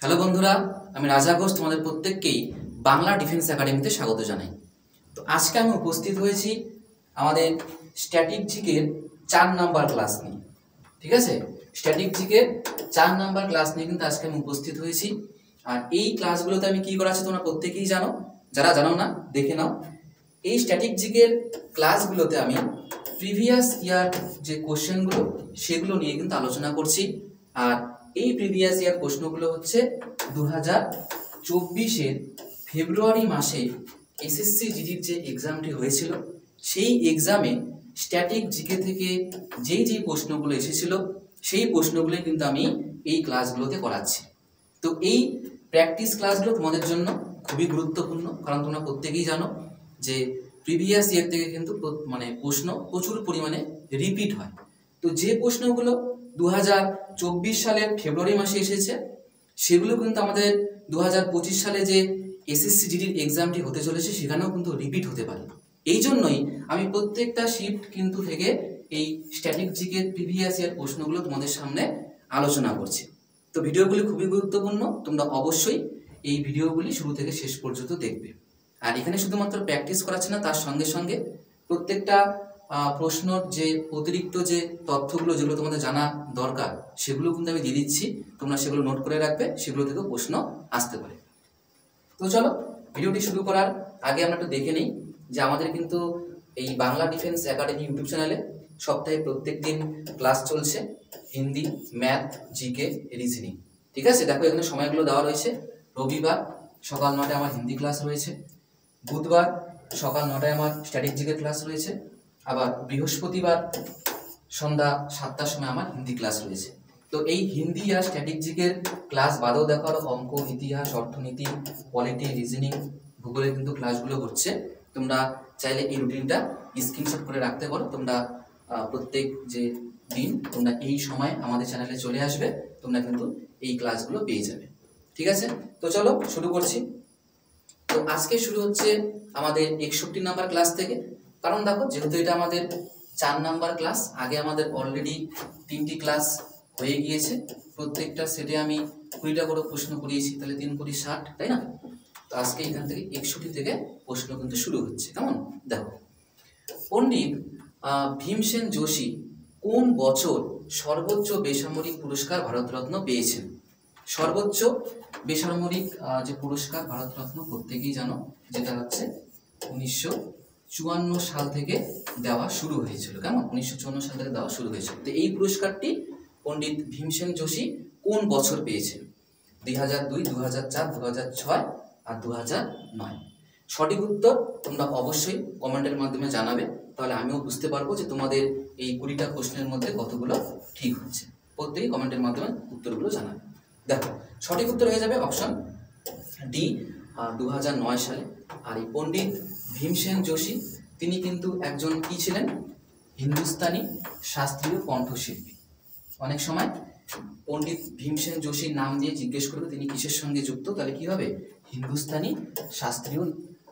Hello বন্ধুরা, আমি রাজা ঘোষ তোমাদের প্রত্যেককেই বাংলা ডিফেন্স একাডেমিতে স্বাগত জানাই। তো আজকে আমি উপস্থিত হয়েছি আমাদের স্ট্যাটিক জিকের 4 নাম্বার ক্লাস নিয়ে। ঠিক আছে, স্ট্যাটিক জিকের 4 নাম্বার ক্লাস নিয়ে কিন্তু আজকে আমি উপস্থিত হয়েছি। আর এই ক্লাসগুলোতে আমি কি করাচ্ছি তোমরা প্রত্যেকেই জানো, যারা জানো না দেখে নাও। এই স্ট্যাটিক জিকের ক্লাসগুলোতে আমি প্রিভিয়াস ইয়ার যে কোশ্চেনগুলো সেগুলো নিয়ে কিন্তু আলোচনা করছি। আর এই প্রিভিয়াস ইয়ার প্রশ্নগুলো হচ্ছে 2024-এর ফেব্রুয়ারি মাসে এসএসসি জিডির যে এক্সামটি হয়েছিল সেই এক্সামে স্ট্যাটিক জিকে থেকে যেই প্রশ্নগুলো এসেছিল সেই প্রশ্নগুলো কিন্তু আমি এই ক্লাসগুলোতে করাচ্ছি। তো এই প্র্যাকটিস ক্লাসগুলো তোমাদের জন্য খুবই গুরুত্বপূর্ণ, কারণ তোমরা প্রত্যেকেই জানো যে প্রিভিয়াস ইয়ার থেকে কিন্তু প্রশ্ন প্রচুর পরিমাণে রিপিট হয়। তো যে প্রশ্নগুলো 2024 সালের ফেব্রুয়ারি মাসে এসেছে সেগুলো কিন্তু আমাদের 2025 সালে যে এসএসসি জিডির এক্সামটি হতে চলেছে সেখানেও কিন্তু রিপিট হতে পারে। এই জন্যই আমি প্রত্যেকটা শিফট কিন্তু থেকে এই স্ট্যাটিক জিকের প্রিভিয়াস ইয়ার প্রশ্নগুলো তোমাদের সামনে আলোচনা করছি। তো ভিডিওগুলি খুবই গুরুত্বপূর্ণ, তোমরা অবশ্যই এই ভিডিওগুলি শুরু থেকে শেষ পর্যন্ত দেখবে। আর এখানে শুধুমাত্র প্র্যাকটিস করাচ্ছে না, তার সঙ্গে সঙ্গে প্রত্যেকটা প্রশ্নর যে অতিরিক্ত যে তথ্যগুলো যেগুলো তোমাদের জানা দরকার সেগুলো কিন্তু আমি দিয়ে দিচ্ছি, তোমরা সেগুলো নোট করে রাখবে, সেগুলো থেকেও প্রশ্ন আসতে পারে। তো চলো ভিডিওটি শুরু করার আগে আমরা একটু দেখে নিই যে আমাদের কিন্তু এই বাংলা ডিফেন্স একাডেমি ইউটিউব চ্যানেলে সপ্তাহে প্রত্যেক দিন ক্লাস চলছে, হিন্দি, ম্যাথ, জিকে, রিজনিং। ঠিক আছে, দেখো এখানে সময়গুলো দেওয়া রয়েছে। রবিবার সকাল 9টায় আমার হিন্দি ক্লাস রয়েছে, বুধবার সকাল 9টায় আমার স্ট্যাটিক জিকের ক্লাস রয়েছে, আবার বৃহস্পতিবার সন্ধ্যা 7টার সময় আমার হিন্দি ক্লাস রয়েছে। তো এই হিন্দি আর স্ট্যাটিক জিকের ক্লাস বাদেও দেখো আরো অঙ্ক, ইতিহাস, অর্থনীতি, পলিটি, রিজনিং, ভূগোলের কিন্তু ক্লাসগুলো হচ্ছে। তোমরা চাইলে এই রুটিনটা স্ক্রিনশট করে রাখতে পারো। তোমরা প্রত্যেক যে দিন তোমরা এই সময় আমাদের চ্যানেলে চলে আসবে, তোমরা কিন্তু এই ক্লাসগুলো পেয়ে যাবে। ঠিক আছে, তো চলো শুরু করছি। তো আজকে শুরু হচ্ছে আমাদের 61 নাম্বার ক্লাস থেকে। কারণ দেখো যেহেতু এটা আমাদের 4 নাম্বার ক্লাস, আগে আমাদের অলরেডি 3টি ক্লাস হয়ে গিয়েছে, প্রত্যেকটা সেটে আমি 20টা করে প্রশ্ন করিয়েছি, তাহলে 3 × 60, তাই না? তো আজকে এখান থেকে 61 থেকে প্রশ্ন কিন্তু শুরু হচ্ছে। কেমন দেখো, পণ্ডিত ভীমসেন যোশী কোন বছর সর্বোচ্চ বেসামরিক পুরস্কার ভারতরত্ন পেয়েছেন? সর্বোচ্চ বেসামরিক যে পুরস্কার ভারতরত্ন প্রত্যেকেই জানো, যেটা হচ্ছে 1954 সাল থেকে দেওয়া শুরু হয়েছিল। কেমন, 1954 সাল থেকে দেওয়া শুরু হয়েছিল। তো এই পুরস্কারটি পণ্ডিত ভীমসেন যোশী কোন বছর পেয়েছেন? 2002, 2004, 2006 আর 2009। সঠিক উত্তর তোমরা অবশ্যই কমেন্টের মাধ্যমে জানাবে, তাহলে আমিও বুঝতে পারবো যে তোমাদের এই 20টা প্রশ্নের মধ্যে কতগুলো ঠিক হচ্ছে। প্রত্যেকেই কমেন্টের মাধ্যমে উত্তরগুলো জানাবে। দেখো সঠিক উত্তর হয়ে যাবে অপশন ডি, 2009 সালে। আর এই পণ্ডিত ভীমসেন যোশী তিনি কিন্তু একজন কি ছিলেন? হিন্দুস্তানি শাস্ত্রীয় কণ্ঠশিল্পী। অনেক সময় পণ্ডিত ভীমসেন যোশীর নাম দিয়ে জিজ্ঞেস করবে তিনি কিসের সঙ্গে যুক্ত, তাহলে কি হবে? হিন্দুস্তানি শাস্ত্রীয়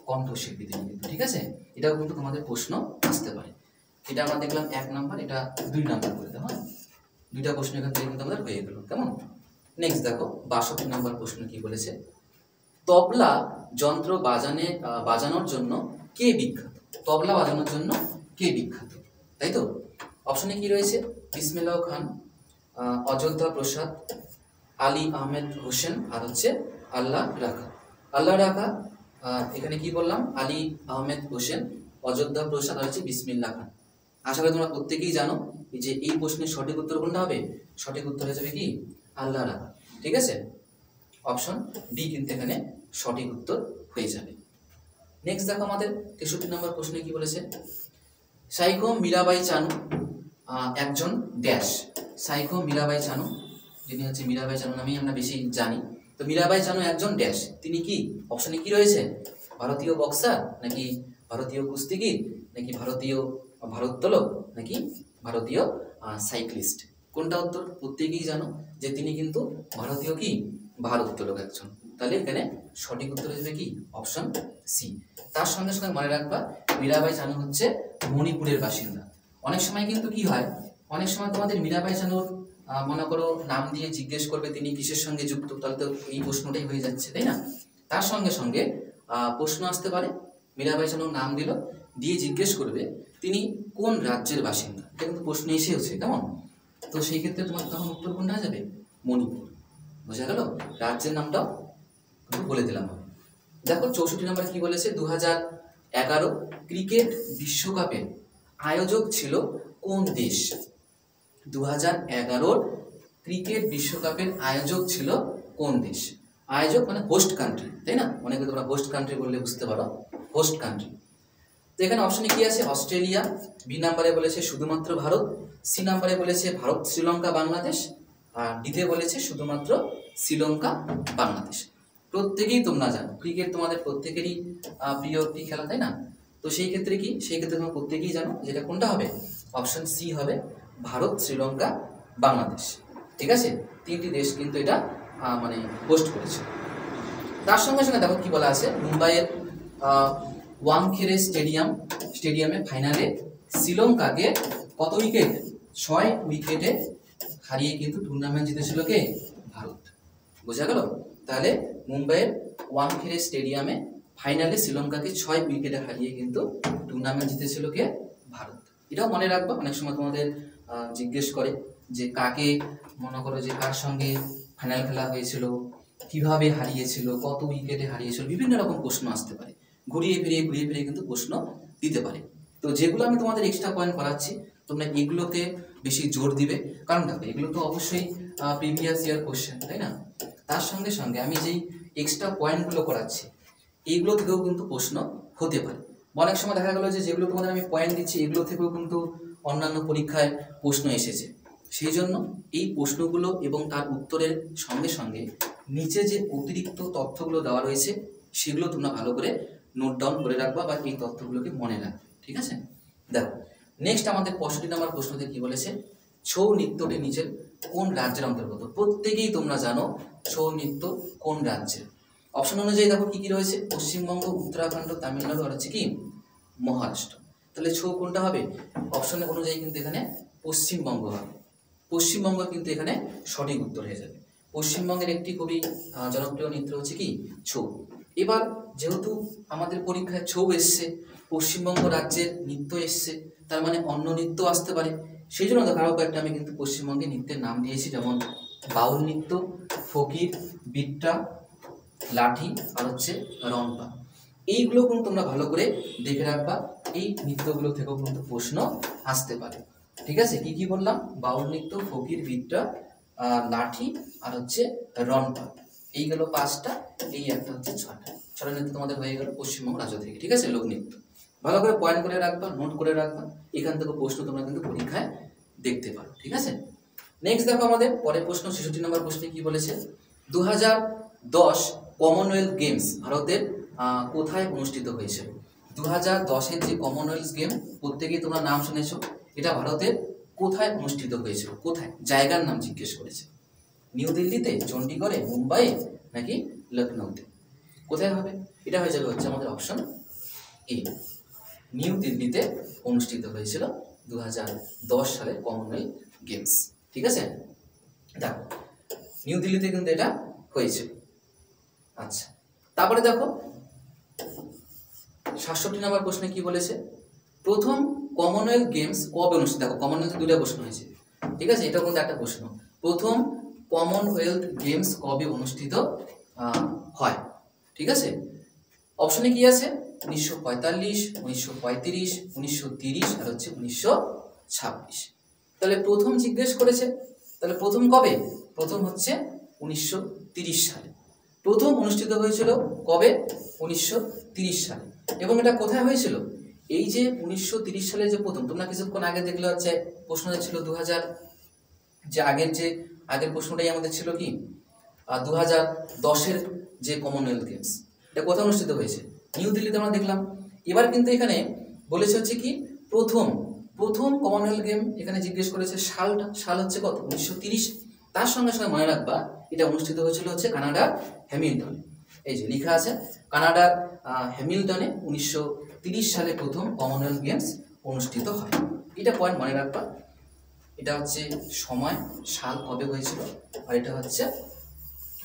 কণ্ঠশিল্পী তিনি কিন্তু। ঠিক আছে, এটাও কিন্তু তোমাদের প্রশ্ন আসতে পারে। এটা আমরা দেখলাম 1 নাম্বার, এটা 2 নাম্বার করে দেবো। 2টা প্রশ্ন এখান থেকে কিন্তু আমাদের হয়ে গেল। কেমন, নেক্সট দেখো 62 নাম্বার প্রশ্ন কি বলেছে? তবলা যন্ত্র বাজানোর জন্য কে বিখ্যাত? তবলা বাজানোর জন্য কে বিখ্যাত? তাই তো, অপশনে কি রয়েছে? বিসমিল্লাহ খান, অযোধ্যা প্রসাদ, আলী আহমেদ হোসেন, আর হচ্ছে আল্লাহ রাখা। আল্লাহ রাখা, এখানে কি বললাম? আলী আহমেদ হোসেন, অযোধ্যা প্রসাদ, আর হচ্ছে বিসমিল্লাহ খান। আশা করি তোমরা প্রত্যেকেই জানো যে এই প্রশ্নের সঠিক উত্তর কোনটা হবে? সঠিক উত্তর হয়ে যাবে কি? আল্লাহ রাখা। ঠিক আছে, অপশন ডি কিন্তু এখানে সঠিক উত্তর হয়ে যাবে। নেক্সট দেখো আমাদের 63 নম্বর প্রশ্নে কি বলেছে? সাইখো মীরাবাই চানু একজন ড্যাশ। সাইখো মীরাবাই চানু, যিনি হচ্ছে মীরাবাই চানু নামেই আমরা বেশি জানি। তো মীরাবাই চানু একজন ড্যাশ, তিনি কি? অপশনে কি রয়েছে? ভারতীয় বক্সার, নাকি ভারতীয় কুস্তিগির, নাকি ভারতীয় ভারোত্তোলক, নাকি ভারতীয় সাইক্লিস্ট? কোনটা উত্তর? প্রত্যেকেই জানো যে তিনি কিন্তু ভারতীয় কি ভারোত্তোলক একজন। তাহলে এখানে সঠিক উত্তর হয়ে যাবে কি? Option C. তার সঙ্গে সঙ্গে মনে রাখবা মীরাবাই চানু হচ্ছে মণিপুরের বাসিন্দা। অনেক সময় কিন্তু কি হয়, অনেক সময় তোমাদের মীরাবাই চানুর মনে করো নাম দিয়ে জিজ্ঞেস করবে তিনি কিসের সঙ্গে যুক্ত, তাহলে তো এই প্রশ্নটাই হয়ে যাচ্ছে, তাই না? তার সঙ্গে সঙ্গে প্রশ্ন আসতে পারে, মীরাবাই চানু নাম দিল, দিয়ে জিজ্ঞেস করবে তিনি কোন রাজ্যের বাসিন্দা, এটা কিন্তু প্রশ্ন এসেওছে, কেমন? তো সেই ক্ষেত্রে তোমার তখন উত্তর কোনটা হয়ে যাবে? মণিপুর। বোঝা গেল? রাজ্যের নামটাও কিন্তু বলে দিলাম আমি। দেখো 64 নম্বরে কি বলেছে, 2011 ক্রিকেট বিশ্বকাপের আয়োজক ছিল কোন দেশ? 2011 ক্রিকেট বিশ্বকাপের আয়োজক ছিল কোন দেশ? আয়োজক মানে হোস্ট কান্ট্রি, তাই না? অনেকে তোমরা হোস্ট কান্ট্রি বললে বুঝতে পারো, হোস্ট কান্ট্রি। তো এখানে অপশনে কি আছে? অস্ট্রেলিয়া, বি নাম্বারে বলেছে শুধুমাত্র ভারত, সি নাম্বারে বলেছে ভারত, শ্রীলঙ্কা, বাংলাদেশ, আর ডিতে বলেছে শুধুমাত্র শ্রীলঙ্কা, বাংলাদেশ। প্রত্যেকেই তোমরা জানো ক্রিকেট তোমাদের প্রত্যেকেরই প্রিয় একটি খেলা, তাই না? তো সেই ক্ষেত্রে কি, সেই ক্ষেত্রে তোমরা প্রত্যেকেই জানো যেটা কোনটা হবে? অপশন সি হবে, ভারত, শ্রীলঙ্কা, বাংলাদেশ। ঠিক আছে, তিনটি দেশ কিন্তু এটা মানে হোস্ট করেছে। তার সঙ্গে সঙ্গে দেখো কি বলা আছে, মুম্বাইয়ের ওয়াংখেড়ে স্টেডিয়ামে ফাইনালে শ্রীলঙ্কাকে কত উইকেট? 6 উইকেটে হারিয়ে কিন্তু টুর্নামেন্ট জিতেছিল কে? ভারত। বোঝা গেল? তাহলে মুম্বাইয়ের ওয়াংখেড়ে স্টেডিয়ামে ফাইনালে শ্রীলঙ্কাকে 6 উইকেটে হারিয়ে কিন্তু টুর্নামেন্ট জিতেছিল কে? ভারত। এটাও মনে রাখবা, অনেক সময় তোমাদের জিজ্ঞেস করে যে কাকে, মনে করো যে কার সঙ্গে ফাইনাল খেলা হয়েছিল, কিভাবে হারিয়েছিল, কত উইকেটে হারিয়েছিল, বিভিন্ন রকম প্রশ্ন আসতে পারে, ঘুরিয়ে ফিরিয়ে কিন্তু প্রশ্ন দিতে পারে। তো যেগুলো আমি তোমাদের এক্সট্রা পয়েন্ট করাচ্ছি তোমরা এগুলোতে বেশি জোর দিবে, কারণ দেখো এগুলো তো অবশ্যই প্রিভিয়াস ইয়ার কোশ্চেন, তাই না? তার সঙ্গে সঙ্গে আমি যেই এক্সট্রা পয়েন্টগুলো করাচ্ছি এইগুলো থেকেও কিন্তু প্রশ্ন হতে পারে। অনেক সময় দেখা গেল যে যেগুলো তোমাদের আমি পয়েন্ট দিচ্ছি এগুলো থেকেও কিন্তু অন্যান্য পরীক্ষায় প্রশ্ন এসেছে। সেই জন্য এই প্রশ্নগুলো এবং তার উত্তরের সঙ্গে সঙ্গে নিচে যে অতিরিক্ত তথ্যগুলো দেওয়া রয়েছে সেগুলো তোমরা ভালো করে নোট ডাউন করে রাখবা বা এই তথ্যগুলোকে মনে রাখবে। ঠিক আছে, দেখো নেক্সট আমাদের 65 নম্বর প্রশ্নতে কি বলেছে, ছৌ নৃত্যটি নিচের কোন রাজ্যের অন্তর্গত? প্রত্যেকেই তোমরা জানো ছৌ নৃত্য কোন রাজ্যের। অপশন অনুযায়ী দেখো কি কি রয়েছে, পশ্চিমবঙ্গ, উত্তরাখণ্ড, তামিলনাড়ু আর হচ্ছে কি মহারাষ্ট্র। তাহলে ছৌ কোনটা হবে? অপশন অনুযায়ী কিন্তু এখানে পশ্চিমবঙ্গ হবে। পশ্চিমবঙ্গ কিন্তু এখানে সঠিক উত্তর হয়ে যাবে। পশ্চিমবঙ্গের একটি খুবই জনপ্রিয় নৃত্য হচ্ছে কি ছৌ। এবার যেহেতু আমাদের পরীক্ষায় ছৌ এসছে, পশ্চিমবঙ্গ রাজ্যের নৃত্য এসছে, তার মানে অন্য নৃত্য আসতে পারে। সেই জন্য আরও কয়েকটা আমি কিন্তু পশ্চিমবঙ্গের নৃত্যের নাম দিয়েছি, যেমন বাউল নৃত্য, ফকির, বিট্টা, লাঠি আর হচ্ছে রম্পা। এইগুলো কিন্তু তোমরা ভালো করে দেখে রাখবা, এই নৃত্যগুলো থেকেও কিন্তু প্রশ্ন আসতে পারে। ঠিক আছে, কি কি বললাম? বাউল নৃত্য, ফকির, বিট্টা, লাঠি আর হচ্ছে রম্পা। এই গেল 5টা, এই একটা হচ্ছে 6টা। 6টা নৃত্য তোমাদের হয়ে গেল পশ্চিমবঙ্গ রাজ্য থেকে। ঠিক আছে, লোকনৃত্য ভালো করে পয়েন্ট করে রাখবা, নোট করে রাখবা, এখান থেকে প্রশ্ন তোমরা কিন্তু পরীক্ষায় দেখতে পারো। ঠিক আছে, নেক্সট দেখো আমাদের পরের প্রশ্ন 66 নম্বর প্রশ্নে কি বলেছে, 2010 কমনওয়েলথ গেমস ভারতের কোথায় অনুষ্ঠিত হয়েছিল? 2010-এর যে কমনওয়েলথ গেম প্রত্যেকেই তোমরা নাম শুনেছো, এটা ভারতের কোথায় অনুষ্ঠিত হয়েছিল? কোথায়? জায়গার নাম জিজ্ঞেস করেছে। নিউ দিল্লিতে, চণ্ডীগড়ে, মুম্বাইয়ে নাকি লখনৌতে? কোথায় হবে? এটা হয়ে যাবে হচ্ছে আমাদের অপশন এ, নিউ দিল্লিতে অনুষ্ঠিত হয়েছিল 2010 সালের কমনওয়েলথ গেমস। ঠিক আছে, দেখো নিউ দিল্লিতে কিন্তু এটা হয়েছিল। আচ্ছা, তারপরে দেখো 67 নম্বর প্রশ্নে কি বলেছে, প্রথম কমনওয়েলথ গেমস কবে অনুষ্ঠিত? দেখো কমনওয়েলথ 2টা প্রশ্ন হয়েছে। ঠিক আছে, এটা কিন্তু একটা প্রশ্ন। প্রথম কমনওয়েলথ গেমস কবে অনুষ্ঠিত হয়? ঠিক আছে, অপশনে কি আছে? 1945, 1935, 1930 আর হচ্ছে 1926। তাহলে প্রথম জিজ্ঞেস করেছে, তাহলে প্রথম কবে? প্রথম হচ্ছে 1930 সালে। প্রথম অনুষ্ঠিত হয়েছিল কবে? 1930 সালে। এবং এটা কোথায় হয়েছিল? এই যে 1930 সালে যে প্রথম, তোমরা কিছুক্ষণ আগে দেখলে হচ্ছে প্রশ্নটা ছিল 2000, যে আগের প্রশ্নটাই আমাদের ছিল কি 2010-এর যে কমনওয়েলথ গেমস, এটা কোথায় অনুষ্ঠিত হয়েছে? নিউ দিল্লিতে আমরা দেখলাম। এবার কিন্তু এখানে বলেছে হচ্ছে কি প্রথম কমনওয়েলথ গেম, এখানে জিজ্ঞেস করেছে সালটা, সাল হচ্ছে কত? 1930। তার সঙ্গে সঙ্গে মনে রাখবা এটা অনুষ্ঠিত হয়েছিল হচ্ছে কানাডার হ্যামিল্টনে। এই যে লেখা আছে কানাডার হ্যামিল্টনে 1930 সালে প্রথম কমনওয়েলথ গেমস অনুষ্ঠিত হয়। এটা পয়েন্ট মনে রাখবা। এটা হচ্ছে সময়, সাল কবে হয়েছিল, আর এটা হচ্ছে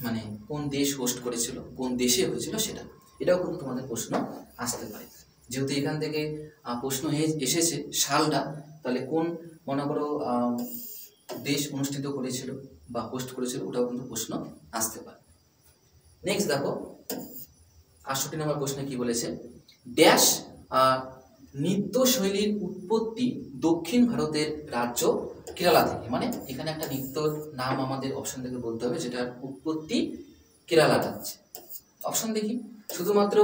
মানে কোন দেশ হোস্ট করেছিল, কোন দেশে হয়েছিল সেটা। এটাও কিন্তু তোমাদের প্রশ্ন আসতে পারে। যেহেতু এখান থেকে প্রশ্ন এসেছে সালটা, তাহলে কোন মনে করো দেশ অনুষ্ঠিত করেছিল বা হোস্ট করেছিল, ওটাও কিন্তু প্রশ্ন আসতে পারে। নেক্সট দেখো ৬৮ নম্বর প্রশ্নে কি বলেছে, ড্যাশ নৃত্যশৈলীর উৎপত্তি দক্ষিণ ভারতের রাজ্য কেরালা থেকে। মানে এখানে একটা নৃত্যর নাম আমাদের অপশন থেকে বলতে হবে যেটার উৎপত্তি কেরালা রাজ্যে। অপশন দেখি, শুধুমাত্র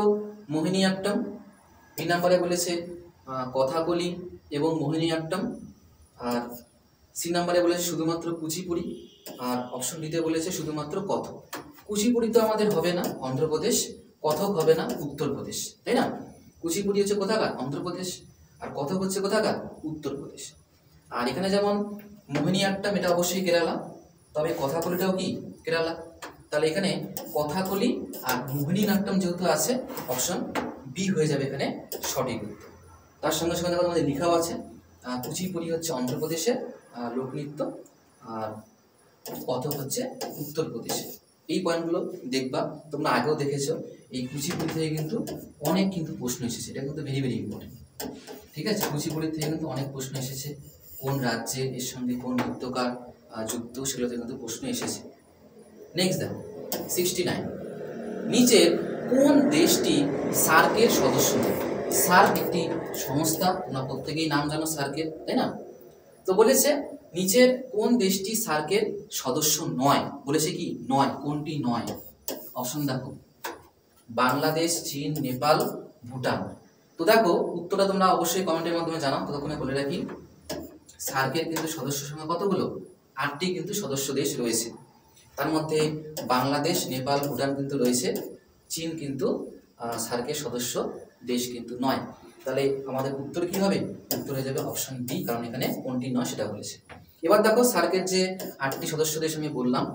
মোহিনীআট্টম, বি নাম্বারে বলেছে কথাকলি এবং মোহিনীআট্টম, আর সি নাম্বারে বলেছে শুধুমাত্র কুচিপুড়ি, আর অপশন ডিতে বলেছে শুধুমাত্র কথক। কুচিপুড়ি তো আমাদের হবে না, অন্ধ্রপ্রদেশ, কথক হবে না, উত্তরপ্রদেশ, তাই না? কুচিপুড়ি হচ্ছে কোথাকার? অন্ধ্রপ্রদেশ, আর কথক হচ্ছে কোথাকার? উত্তরপ্রদেশ। আর এখানে যেমন মোহিনীআট্টম এটা অবশ্যই কেরালা, তবে কথাকলিটাও কি কেরালা। তাহলে এখানে কথাকলি আর মোহিনীআট্টম যেহেতু আছে, অপশন বি হয়ে যাবে এখানে সঠিক উত্তর। তার সঙ্গে সঙ্গে আমাদের লেখাও আছে কুচিপুড়ি হচ্ছে অন্ধ্রপ্রদেশের লোকনৃত্য, আর কথক হচ্ছে উত্তরপ্রদেশে। এই পয়েন্টগুলো দেখবা, তোমরা আগেও দেখেছো, এই কুচিপুড়ি থেকে কিন্তু অনেক প্রশ্ন এসেছে, এটা কিন্তু ভেরি ভেরি ইম্পর্টেন্ট। ঠিক আছে, কুচিপুড়ি থেকে কিন্তু অনেক প্রশ্ন এসেছে, কোন রাজ্যে এর সঙ্গে কোন নৃত্যকার যুক্ত, সেগুলো থেকে কিন্তু প্রশ্ন এসেছে। নেক্সট দেখো 69, নিচের কোন দেশটি সার্কের সদস্য নয়? সার্ক একটি সংস্থা, তোমরা প্রত্যেকেই নাম জানো সার্কের, তাই না? তো বলেছে নিচের কোন দেশটি সার্কের সদস্য নয়, বলেছে কি নয়, কোনটি নয়? অপশন দেখো, বাংলাদেশ, চীন, নেপাল, ভুটান। তো দেখো উত্তরটা তোমরা অবশ্যই কমেন্টের মাধ্যমে জানাও। ততক্ষণে বলে রাখি সার্কের কিন্তু সদস্য সংখ্যা কতগুলো? 8টি কিন্তু সদস্য দেশ রয়েছে। তার মধ্যে বাংলাদেশ, নেপাল, ভুটান কিন্তু রয়েছে, চীন কিন্তু সার্কের সদস্য দেশ কিন্তু নয়। তাহলে আমাদের উত্তর কি হবে? উত্তর হয়ে যাবে অপশন বি, কারণ এখানে কোনটি নয় সেটা বলেছে। এবার দেখো সার্কের যে 8টি সদস্য দেশ আমি বললাম,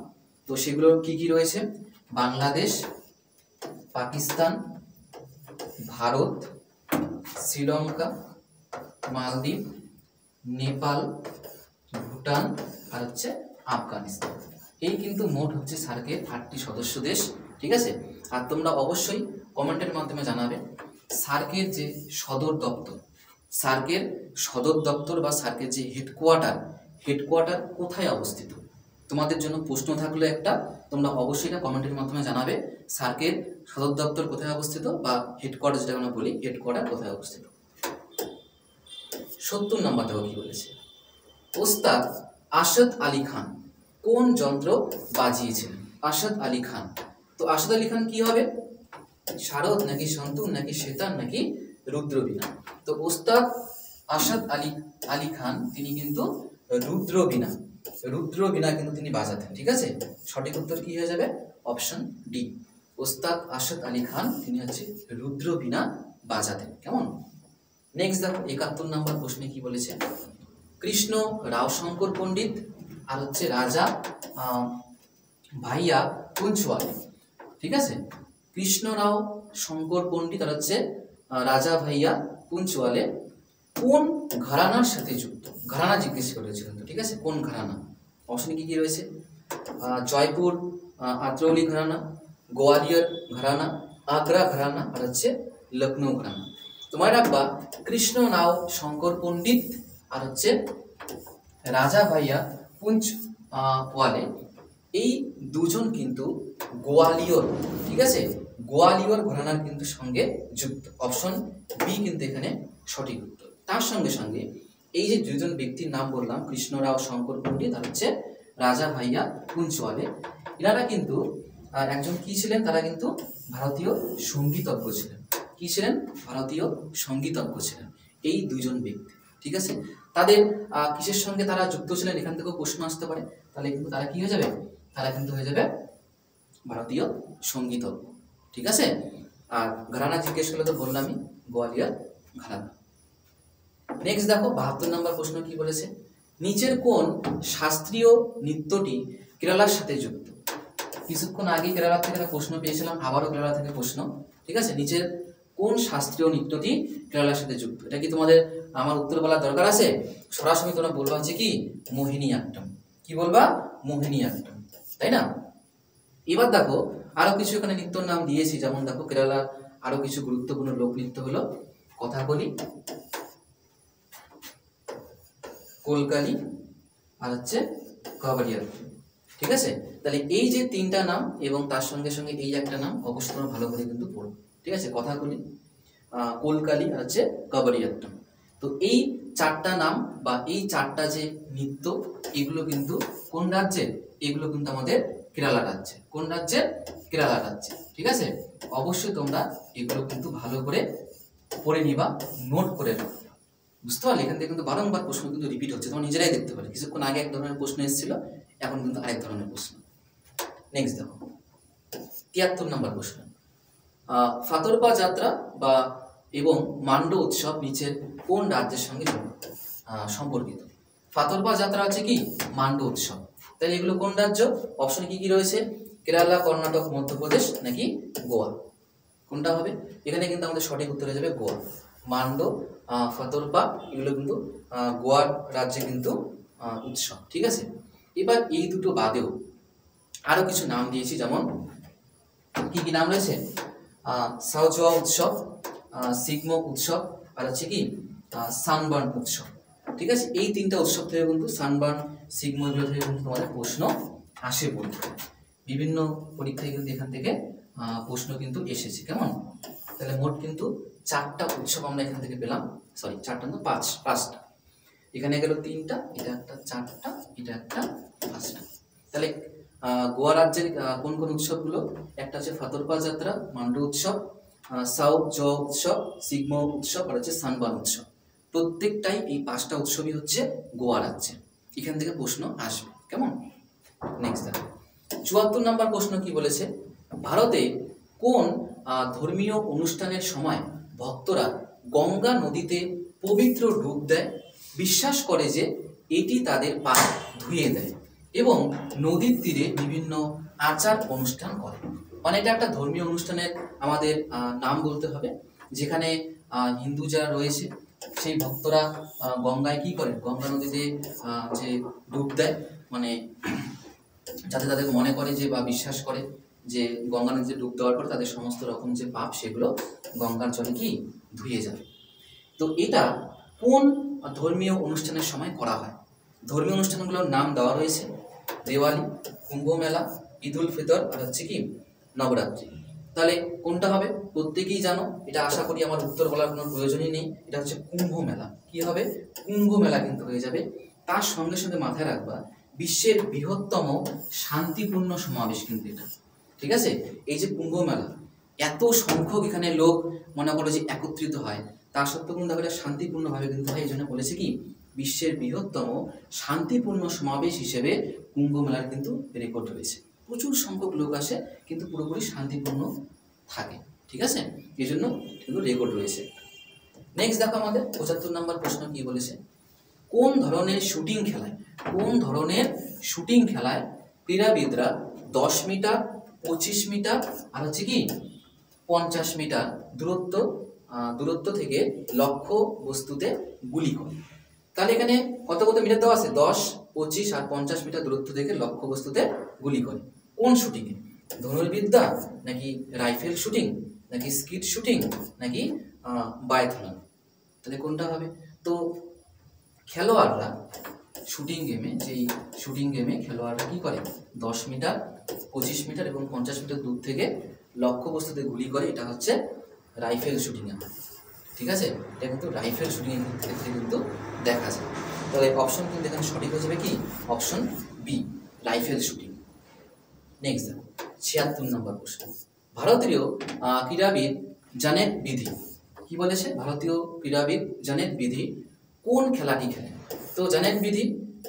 তো সেগুলো কি কি রয়েছে? বাংলাদেশ, পাকিস্তান, ভারত, শ্রীলঙ্কা, মালদ্বীপ, নেপাল, ভুটান, আর হচ্ছে আফগানিস্তান। এই কিন্তু মোট হচ্ছে সার্কের 8টি সদস্য দেশ। ঠিক আছে, আর তোমরা অবশ্যই কমেন্টের মাধ্যমে জানাবে সার্কের যে সদর দপ্তর, সার্কের সদর দপ্তর বা সার্কের যে হেডকোয়ার্টার কোথায় অবস্থিত। তোমাদের জন্য প্রশ্ন থাকলে একটা, তোমরা অবশ্যই এটা কমেন্টের মাধ্যমে জানাবে সার্কের সদর দপ্তর কোথায় অবস্থিত বা হেডকোয়ার্টার যেটা আমরা বলি, হেডকোয়ার্টার কোথায় অবস্থিত। 70 নম্বরটাও কি বলেছে, ওস্তাদ আরশাদ আলী খান কোন যন্ত্র বাজিয়েছিলেন? আরশাদ আলী খান, তো আরশাদ আলী খান কি হবে? শারদ নাকি সন্তুর নাকি সেতার নাকি রুদ্রবীণা? তো ওস্তাদ আরশাদ আলী খান তিনি কিন্তু রুদ্রবীণা কিন্তু তিনি বাজাতেন। ঠিক আছে, সঠিক উত্তর কি হয়ে যাবে? অপশন ডি, ওস্তাদ আরশাদ আলী খান তিনি হচ্ছে রুদ্রবীণা বাজাতেন। কেমন? নেক্সট দেখো 71 নম্বর প্রশ্নে কি বলেছে, কৃষ্ণ রাও শঙ্কর পণ্ডিত আর হচ্ছে রাজা ভাইয়া কুঞ্চওয়ালে। ঠিক আছে, কৃষ্ণ রাও শঙ্কর পণ্ডিত আর হচ্ছে রাজা ভাইয়া কুঞ্চওয়ালে কোন ঘরানার সাথে যুক্ত? ঘরানা জিজ্ঞেস করেছে কিন্তু। ঠিক আছে, কোন ঘরানা? অপশনে কি কি রয়েছে? জয়পুর আত্রৌলি ঘরানা, গোয়ালিয়র ঘরানা, আগ্রা ঘরানা, আর হচ্ছে লখনৌ ঘরানা। তোমার রাখবা কৃষ্ণ রাও শঙ্কর পণ্ডিত আর হচ্ছে রাজা ভাইয়া কুঞ্চওয়ালে, এই দুজন কিন্তু গোয়ালিয়র, ঠিক আছে, গোয়ালিয়র ঘরানার কিন্তু সঙ্গে যুক্ত। অপশন বি কিন্তু এখানে সঠিক উত্তর। তার সঙ্গে সঙ্গে এই যে দুজন ব্যক্তির নাম বললাম, কৃষ্ণরাও শঙ্কর পণ্ডিত আর হচ্ছে রাজা ভাইয়া কুঞ্চওয়ালে, এনারা কিন্তু একজন কি ছিলেন? তারা কিন্তু ভারতীয় সঙ্গীতজ্ঞ ছিলেন। কি ছিলেন? ভারতীয় সঙ্গীতজ্ঞ ছিলেন এই দুজন ব্যক্তি। ঠিক আছে, তাদের কিসের সঙ্গে তারা যুক্ত ছিলেন এখান থেকেও প্রশ্ন আসতে পারে। তাহলে কিন্তু তারা কি হয়ে যাবে? তারা কিন্তু হয়ে যাবে ভারতীয় সঙ্গীতজ্ঞ। ঠিক আছে, আর ঘরানা জিজ্ঞেস করলে তো বললামই, গোয়ালিয়র ঘরানা। নেক্সট দেখো 72 নম্বর প্রশ্ন কি বলেছে, নিচের কোন শাস্ত্রীয় নৃত্যটি কেরালার সাথে যুক্ত? কিছুক্ষণ আগে কেরালা থেকে একটা প্রশ্ন পেয়েছিলাম, আবারও কেরালা থেকে প্রশ্ন। ঠিক আছে, নিচের কোন শাস্ত্রীয় নৃত্যটি কেরালার সাথে যুক্ত? এটা কি তোমাদের আমার উত্তর বলার দরকার আছে? সরাসরি তোমরা বলবা হচ্ছে কি মোহিনীঅট্টম। কি বলবা? মোহিনীঅট্টম, তাই না? এবার দেখো আরো কিছু এখানে নৃত্যর নাম দিয়েছি, যেমন দেখো কেরালার আরো কিছু গুরুত্বপূর্ণ লোকনৃত্য হলো কথাকলি, কোলকালি আর হচ্ছে কাবাডিয়াট্টম। ঠিক আছে, তাহলে এই যে তিনটা নাম এবং তার সঙ্গে সঙ্গে এই একটা নাম অবশ্যই তোমরা ভালো করে কিন্তু পড়ো। ঠিক আছে, কথাকলি, কোলকালি আর হচ্ছে কাবাডিয়াট্টম। তো এই চারটা নাম বা এই চারটা যে নৃত্য, এগুলো কিন্তু কোন রাজ্যের? এগুলো কিন্তু আমাদের কেরালা রাজ্যে। কোন রাজ্যের? কেরালা রাজ্যে। ঠিক আছে, অবশ্যই তোমরা এগুলো কিন্তু ভালো করে পড়ে নিবা, নোট করে নাও। বুঝতে পারলে? এখান থেকে কিন্তু বারংবার প্রশ্ন কিন্তু রিপিট হচ্ছে, তোমরা নিজেরাই দেখতে পারো। কিছুক্ষণ আগে এক ধরনের প্রশ্ন এসেছিল, এখন কিন্তু আরেক ধরনের প্রশ্ন। নেক্সট দেখো ৭৩ নম্বর প্রশ্ন। ফাতর্পা যাত্রা বা এবং মান্ড উৎসব নিচের কোন রাজ্যের সঙ্গে সম্পর্কিত? ফাতর্পা যাত্রা হচ্ছে কি মান্ড উৎসব, তাহলে এগুলো কোন রাজ্য? অপশনে কি কি রয়েছে? কেরালা, কর্ণাটক, মধ্যপ্রদেশ নাকি গোয়া? কোনটা হবে? এখানে কিন্তু আমাদের সঠিক উত্তর হয়ে যাবে গোয়া। মান্ড, ফাতর্পা এগুলো কিন্তু গোয়ার রাজ্যে কিন্তু উৎসব। ঠিক আছে, এবার এই দুটো বাদেও আরো কিছু নাম দিয়েছি, যেমন কি কি নাম রয়েছে? সাওজোয়া উৎসব, সিগমো উৎসব আর হচ্ছে কি সানবার্ন উৎসব। ঠিক আছে, এই তিনটা উৎসব থেকে কিন্তু সানবার্ন, সিগমো এগুলো থেকে কিন্তু তোমাদের প্রশ্ন আসে পরীক্ষায়। বিভিন্ন পরীক্ষায় কিন্তু এখান থেকে প্রশ্ন কিন্তু এসেছে। কেমন? তাহলে মোট কিন্তু চারটা উৎসব আমরা এখান থেকে পেলাম, সরি চারটা না পাঁচটা। এখানে গেল তিনটা, এটা একটা, চারটা, এটা একটা, পাঁচটা। তাহলে গোয়া রাজ্যের কোন কোন উৎসবগুলো? একটা হচ্ছে ফাতর্পা যাত্রা, মান্ডু উৎসব, সাও জ উৎসব, সিগমো উৎসব আর হচ্ছে সানবার্ন উৎসব। প্রত্যেকটাই এই পাঁচটা উৎসবই হচ্ছে গোয়া রাজ্যে। এখান থেকে প্রশ্ন আসবে। কেমন? নেক্সট দেখো ৭৪ নম্বর প্রশ্ন কি বলেছে? ভারতে কোন ধর্মীয় অনুষ্ঠানের সময় ভক্তরা গঙ্গা নদীতে পবিত্র ডুব দেয়, বিশ্বাস করে যে এটি তাদের পাপ ধুয়ে দেয় এবং নদীর তীরে বিভিন্ন আচার অনুষ্ঠান করে? মানে এটা একটা ধর্মীয় অনুষ্ঠানের আমাদের নাম বলতে হবে, যেখানে হিন্দু যারা রয়েছে সেই ভক্তরা গঙ্গায় কি করে? গঙ্গা নদীতে যে ডুব দেয়, মানে যাতে তাদের মনে করে যে বা বিশ্বাস করে যে গঙ্গা নদীতে ডুব দেওয়ার পর তাদের সমস্ত রকম যে পাপ সেগুলো গঙ্গার জলে কি ধুয়ে যাবে। তো এটা কোন ধর্মীয় অনুষ্ঠানের সময় করা হয়? ধর্মীয় অনুষ্ঠানগুলোর নাম দেওয়া রয়েছে দেওয়ালি, কুম্ভ মেলা, ঈদ উল ফিতর আর হচ্ছে কি নবরাত্রি। তাহলে কোনটা হবে? প্রত্যেকেই জানো, এটা আশা করি আমার উত্তর বলার কোনো প্রয়োজনই নেই। এটা হচ্ছে কুম্ভ মেলা। কি হবে? কুম্ভ মেলা কিন্তু হয়ে যাবে। তার সঙ্গে সঙ্গে মাথায় রাখবা বিশ্বের বৃহত্তম শান্তিপূর্ণ সমাবেশ কিন্তু এটা। ঠিক আছে, এই যে কুম্ভ মেলা, এত সংখ্যক এখানে লোক মনে করো যে একত্রিত হয়, তা সত্ত্বেও কিন্তু এটা শান্তিপূর্ণভাবে কিন্তু হয়। এই জন্য বলেছে কি বিশ্বের বৃহত্তম শান্তিপূর্ণ সমাবেশ হিসেবে কুম্ভ মেলার কিন্তু রেকর্ড রয়েছে। প্রচুর সংখ্যক লোক আসে কিন্তু পুরোপুরি শান্তিপূর্ণ থাকে। ঠিক আছে, এই জন্য কিন্তু রেকর্ড রয়েছে। নেক্সট দেখো আমাদের ৭৫ নম্বর প্রশ্ন কি বলেছে? কোন ধরনের শুটিং খেলায় ক্রীড়াবিদরা ১০ মিটার, ২৫ মিটার আর হচ্ছে কি ৫০ মিটার দূরত্ব থেকে লক্ষ্য বস্তুতে গুলি করে? তাহলে এখানে কত কত মিটার দেওয়া আছে? ১০, ২৫ আর ৫০ মিটার দূরত্ব থেকে লক্ষ্য বস্তুতে গুলি করে। কোন শুটিংয়ে? ধনুর্বিদ্যা নাকি রাইফেল শুটিং নাকি স্কিট শুটিং নাকি বায়োথলন? তাহলে কোনটা হবে? তো খেলোয়াড়রা শুটিং গেমে খেলোয়াড়রা কি করে? ১০ মিটার, ২৫ মিটার এবং ৫০ মিটার দূর থেকে লক্ষ্য বস্তুতে গুলি করে। এটা হচ্ছে রাইফেল শুটিংয়ে। ঠিক আছে, এটা কিন্তু রাইফেল শুটিংয়ের ক্ষেত্রে কিন্তু দেখা যায়। তাহলে অপশন কিন্তু এখানে সঠিক হয়ে যাবে কি option B, rifle shooting. Next দেখো ৭৬ নম্বর প্রশ্ন। ভারতীয় ক্রীড়াবিদ জানেট বিধি কি বলেছে? ভারতীয় ক্রীড়াবিদ জানেট বিধি কোন খেলাটি খেলে? তো জানেট বিধি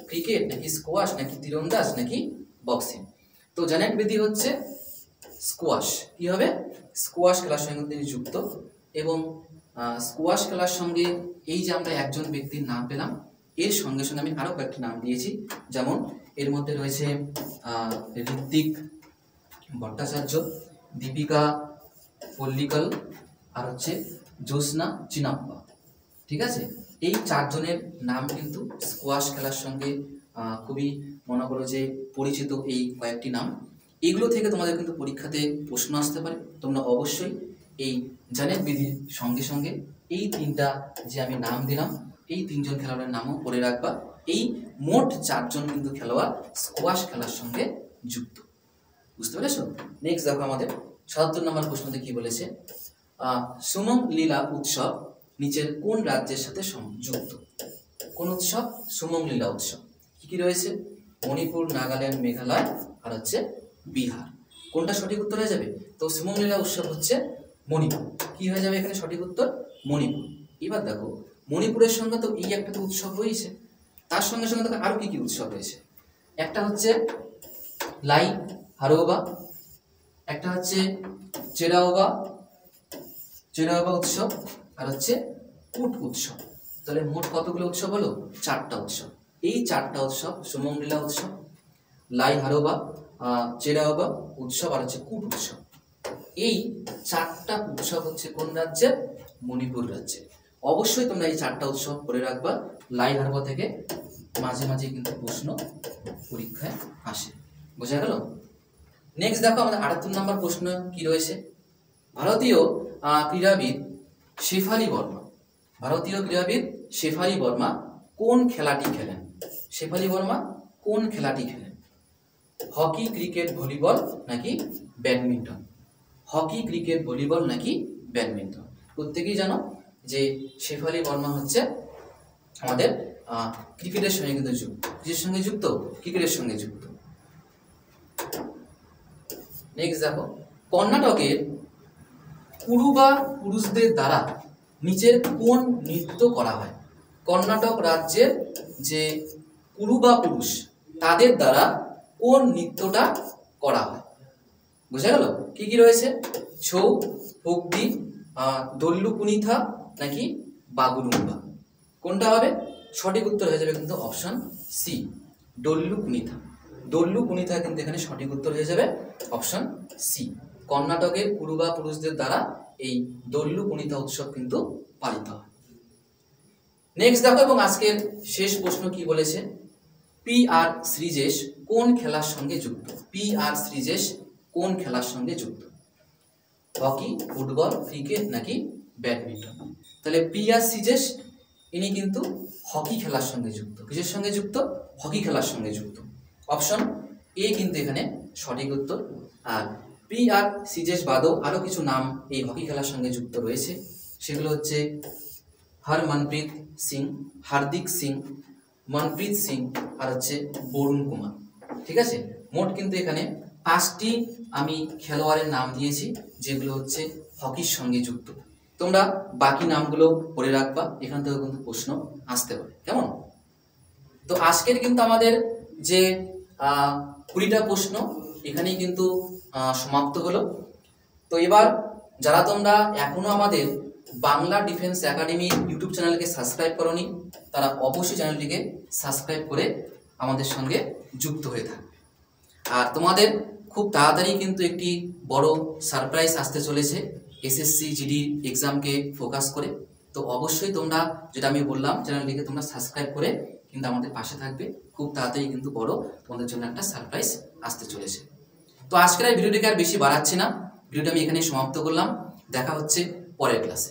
ক্রিকেট নাকি স্কোয়াশ নাকি তীরন্দাজ নাকি বক্সিং? তো জানেট বিধি হচ্ছে স্কোয়াশ। কি হবে? স্কোয়াশ খেলার সঙ্গে তিনি যুক্ত এবং স্কোয়াশ খেলার সঙ্গে এই যে আমরা একজন ব্যক্তির নাম পেলাম, এর সঙ্গে সঙ্গে আমি আরও কয়েকটি নাম দিয়েছি, যেমন এর মধ্যে রয়েছে ঋত্বিক ভট্টাচার্য, দীপিকা পল্লিকল আর হচ্ছে জ্যোৎস্না চিনাপ্পা। ঠিক আছে, এই চারজনের নাম কিন্তু স্কোয়াশ খেলার সঙ্গে খুবই মনে করো যে পরিচিত এই কয়েকটি নাম। এগুলো থেকে তোমাদের কিন্তু পরীক্ষাতে প্রশ্ন আসতে পারে। তোমরা অবশ্যই এই জানেক বিধির সঙ্গে সঙ্গে এই তিনটা যে আমি নাম দিলাম এই তিনজন খেলোয়াড়ের নামও পড়ে রাখবা। এই মোট চারজন কিন্তু খেলোয়াড় স্কোয়াশ খেলার সঙ্গে যুক্ত। বুঝতে পেরেছো? নেক্সট দেখো আমাদের ৭৭ নম্বর প্রশ্নতে কি বলেছে, সুমং লীলা উৎসব নিচের কোন রাজ্যের সাথে যুক্ত? কোন উৎসব? সুমং লীলা উৎসব। কি কি রয়েছে? মণিপুর, নাগাল্যান্ড, মেঘালয় আর হচ্ছে বিহার। কোনটা সঠিক উত্তর হয়ে যাবে? তো সুমং লীলা উৎসব হচ্ছে মণিপুর। কি হয়ে যাবে এখানে সঠিক উত্তর? মণিপুর। এবার দেখো মণিপুরের সঙ্গে তো এই একটা তো উৎসব রয়েছে, তার সঙ্গে সঙ্গে দেখো আরো কি কি উৎসব রয়েছে। একটা হচ্ছে লাই হারোবা, একটা হচ্ছে চেরাওবা উৎসব, আর হচ্ছে কুট উৎসব। তাহলে মোট কতগুলো উৎসব হলো? 4টা উৎসব। এই 4টা উৎসব সুমং লীলা উৎসব, লাই হারোবা, চেরাওবা উৎসব আর হচ্ছে কুট উৎসব। এই 4টা উৎসব হচ্ছে কোন রাজ্যের? মণিপুর রাজ্যে। অবশ্যই তোমরা এই 4টা উৎসব করে রাখবা। লাই হারোবা থেকে মাঝে মাঝে কিন্তু প্রশ্ন পরীক্ষায় আসে। বোঝা গেল? নেক্সট দেখো আমাদের 78 নম্বর প্রশ্ন কি রয়েছে, ভারতীয় ক্রীড়াবিদ শেফালি বর্মা কোন খেলাটি খেলেন? শেফালি বর্মা কোন খেলাটি খেলেন? হকি, ক্রিকেট, ভলিবল নাকি ব্যাডমিন্টন? হকি, ক্রিকেট, ভলিবল নাকি ব্যাডমিন্টন? প্রত্যেকেই জানো যে শেফালি বর্মা হচ্ছে আমাদের ক্রিকেটের সঙ্গে কিন্তু যুক্ত। কিসের সঙ্গে যুক্ত? ক্রিকেটের সঙ্গে যুক্ত। নেক্সট দেখো, কর্ণাটকের কুরুবা পুরুষদের দ্বারা নিচের কোন নৃত্য করা হয়? কর্ণাটক রাজ্যের যে কুরুবা পুরুষ তাদের দ্বারা কোন নৃত্যটা করা হয়? বুঝা গেল? কি কি রয়েছে? ছৌ, ফোকদি, দল্লু কুনিথা নাকি বাগুরুম্বা? কোনটা হবে? সঠিক উত্তর হয়ে যাবে কিন্তু অপশন সি, দল্লু কুনিথা কিন্তু এখানে সঠিক উত্তর হয়ে যাবে অপশন সি। কর্ণাটকের কুরুবা পুরুষদের দ্বারা এই দল্লু কুনিথা উৎসব কিন্তু পালিত হয়। নেক্সট দেখো এবং আজকের শেষ প্রশ্ন কি বলেছে, পি আর শ্রীজেশ কোন খেলার সঙ্গে যুক্ত? পি আর শ্রীজেশ কোন খেলার সঙ্গে যুক্ত? হকি, ফুটবল, ক্রিকেট নাকি ব্যাডমিন্টন? তাহলে পি আর শ্রীজেশ ইনি কিন্তু হকি খেলার সঙ্গে যুক্ত। কিসের সঙ্গে যুক্ত? হকি খেলার সঙ্গে যুক্ত। অপশন এ কিন্তু এখানে সঠিক উত্তর। আর পি আর শ্রীজেশ বাদেও আরো কিছু নাম এই হকি খেলার সঙ্গে যুক্ত রয়েছে, সেগুলো হচ্ছে হরমনপ্রীত সিং, হার্দিক সিং, মনপ্রীত সিং আর হচ্ছে বরুণ কুমার। ঠিক আছে, মোট কিন্তু এখানে 5টি আমি খেলোয়াড়ের নাম দিয়েছি যেগুলো হচ্ছে হকির সঙ্গে যুক্ত। তোমরা বাকি নামগুলো পড়ে রাখবা, এখান থেকে কিন্তু প্রশ্ন আসতে পারে। কেমন? তো আজকের কিন্তু আমাদের যে 20টা প্রশ্ন এখানেই কিন্তু সমাপ্ত হলো। তো এবার যারা তোমরা এখনো আমাদের বাংলা ডিফেন্স একাডেমি ইউটিউব চ্যানেলকে সাবস্ক্রাইব করোনি, তারা অবশ্যই চ্যানেলটিকে সাবস্ক্রাইব করে আমাদের সঙ্গে যুক্ত হয়ে থাকবে। আর তোমাদের খুব তাড়াতাড়ি কিন্তু একটি বড় সারপ্রাইজ আসতে চলেছে এসএসসি জিডি এক্সামকে ফোকাস করে। তো অবশ্যই তোমরা, যেটা আমি বললাম, চ্যানেলটিকে তোমরা সাবস্ক্রাইব করে কিন্তু আমাদের পাশে থাকবে। খুব তাড়াতাড়ি কিন্তু বড় তোমাদের জন্য একটা সারপ্রাইজ আসতে চলেছে। তো আজকের এই ভিডিওটিকে আর বেশি বাড়াচ্ছি না, ভিডিওটা আমি এখানেই সমাপ্ত করলাম। দেখা হচ্ছে পরের ক্লাসে।